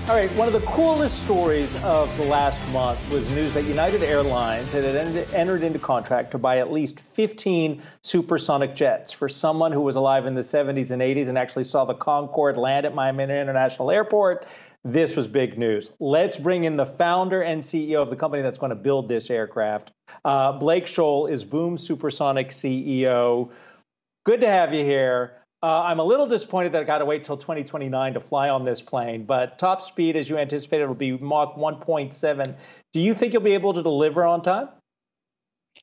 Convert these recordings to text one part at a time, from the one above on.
All right, one of the coolest stories of the last month was news that United Airlines had entered into contract to buy at least 15 supersonic jets. For someone who was alive in the 70s and 80s and actually saw the Concorde land at Miami International Airport, this was big news. Let's bring in the founder and CEO of the company that's going to build this aircraft. Blake Scholl is Boom Supersonic CEO. Good to have you here. I'm a little disappointed that I got to wait till 2029 to fly on this plane, but top speed, as you anticipated, will be Mach 1.7. Do you think you'll be able to deliver on time?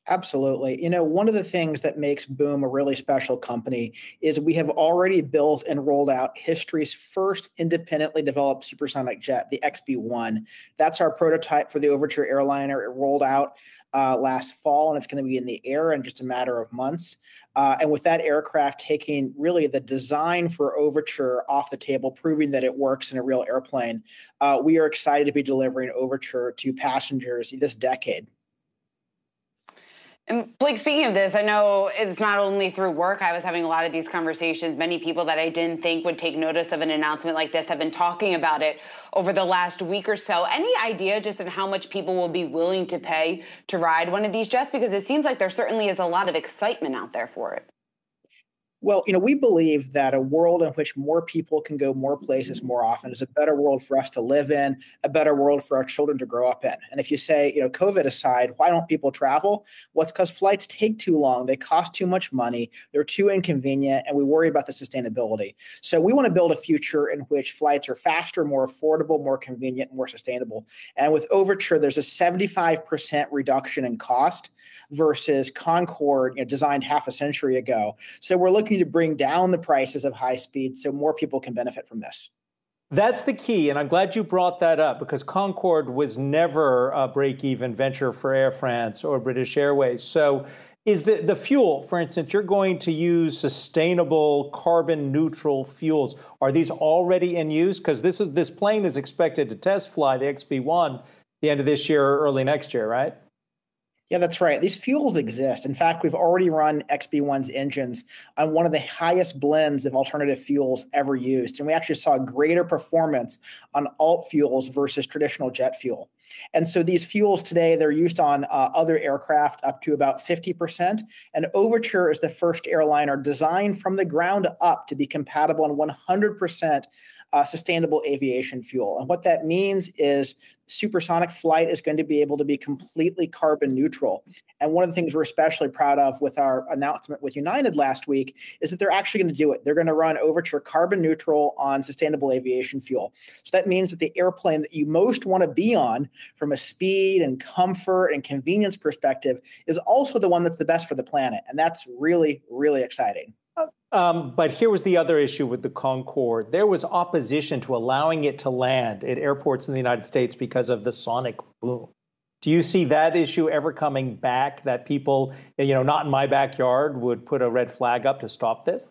Absolutely. You know, one of the things that makes Boom a really special company is we have already built and rolled out history's first independently developed supersonic jet, the XB-1. That's our prototype for the Overture airliner. It rolled out last fall, and it's going to be in the air in just a matter of months. And with that aircraft taking really the design for Overture off the table, proving that it works in a real airplane, we are excited to be delivering Overture to passengers this decade. And Blake, speaking of this, I know it's not only through work. I was having a lot of these conversations. Many people that I didn't think would take notice of an announcement like this have been talking about it over the last week or so. Any idea just on how much people will be willing to pay to ride one of these jets? Because it seems like there certainly is a lot of excitement out there for it. Well, you know, we believe that a world in which more people can go more places more often is a better world for us to live in, a better world for our children to grow up in. And if you say, you know, COVID aside, why don't people travel? Well, it's because flights take too long. They cost too much money. They're too inconvenient, and we worry about the sustainability. So we want to build a future in which flights are faster, more affordable, more convenient, more sustainable. And with Overture, there's a 75% reduction in cost versus Concorde, designed half a century ago. So we're looking to bring down the prices of high speed so more people can benefit from this. That's the key, and I'm glad you brought that up because Concorde was never a break-even venture for Air France or British Airways. So is the fuel, for instance, you're going to use sustainable carbon neutral fuels. Are these already in use? Because this plane is expected to test fly the XB-1 the end of this year or early next year, right? Yeah, that's right. These fuels exist. In fact, we've already run XB-1's engines on one of the highest blends of alternative fuels ever used. And we actually saw greater performance on alt fuels versus traditional jet fuel. And so these fuels today, they're used on other aircraft up to about 50%. And Overture is the first airliner designed from the ground up to be compatible on 100% sustainable aviation fuel. And what that means is supersonic flight is going to be able to be completely carbon neutral. And one of the things we're especially proud of with our announcement with United last week is that they're actually going to do it. They're going to run Overture carbon neutral on sustainable aviation fuel. So that means that the airplane that you most want to be on from a speed and comfort and convenience perspective is also the one that's the best for the planet. And that's really, really exciting. But here was the other issue with the Concorde. There was opposition to allowing it to land at airports in the United States because of the sonic boom. Do you see that issue ever coming back, that people, not in my backyard, would put a red flag up to stop this?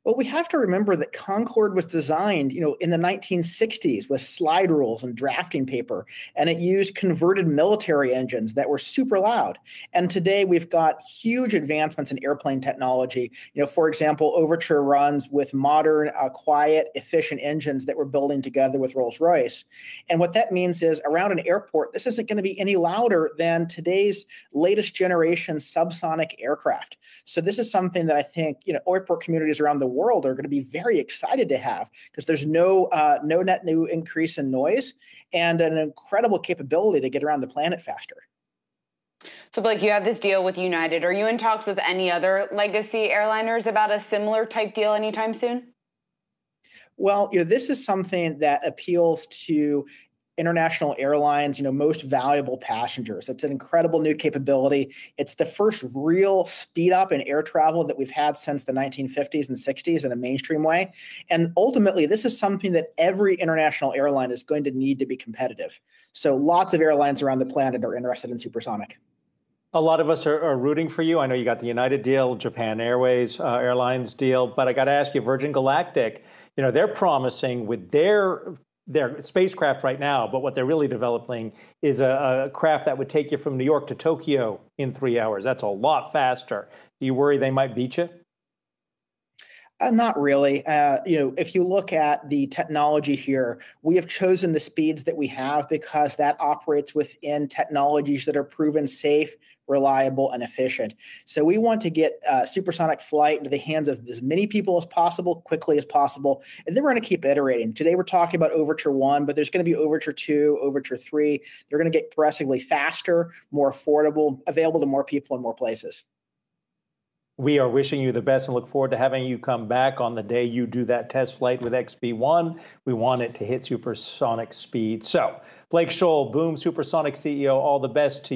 Well, we have to remember that Concorde was designed, in the 1960s with slide rules and drafting paper, and it used converted military engines that were super loud. And today we've got huge advancements in airplane technology. For example, Overture runs with modern, quiet, efficient engines that we're building together with Rolls-Royce. And what that means is around an airport, this isn't going to be any louder than today's latest generation subsonic aircraft. So this is something that I think, airport communities around the world are going to be very excited to have because there's no net new increase in noise and an incredible capability to get around the planet faster. So Blake, you have this deal with United. Are you in talks with any other legacy airliners about a similar type deal anytime soon? Well, this is something that appeals to international airlines, most valuable passengers. It's an incredible new capability. It's the first real speed up in air travel that we've had since the 1950s and 60s in a mainstream way. And ultimately, this is something that every international airline is going to need to be competitive. So lots of airlines around the planet are interested in supersonic. A lot of us are rooting for you. I know you got the United deal, Japan Airways Airlines deal, but I got to ask you, Virgin Galactic, they're promising with their spacecraft right now, but what they're really developing is a craft that would take you from New York to Tokyo in 3 hours. That's a lot faster. Do you worry they might beat you? Not really. If you look at the technology here, we have chosen the speeds that we have because that operates within technologies that are proven safe, reliable, and efficient. So we want to get supersonic flight into the hands of as many people as possible, quickly as possible, and then we're going to keep iterating. Today we're talking about Overture 1, but there's going to be Overture 2, Overture 3. They're going to get progressively faster, more affordable, available to more people in more places. We are wishing you the best and look forward to having you come back on the day you do that test flight with XB1. We want it to hit supersonic speed. So, Blake Scholl, Boom Supersonic CEO, all the best to you.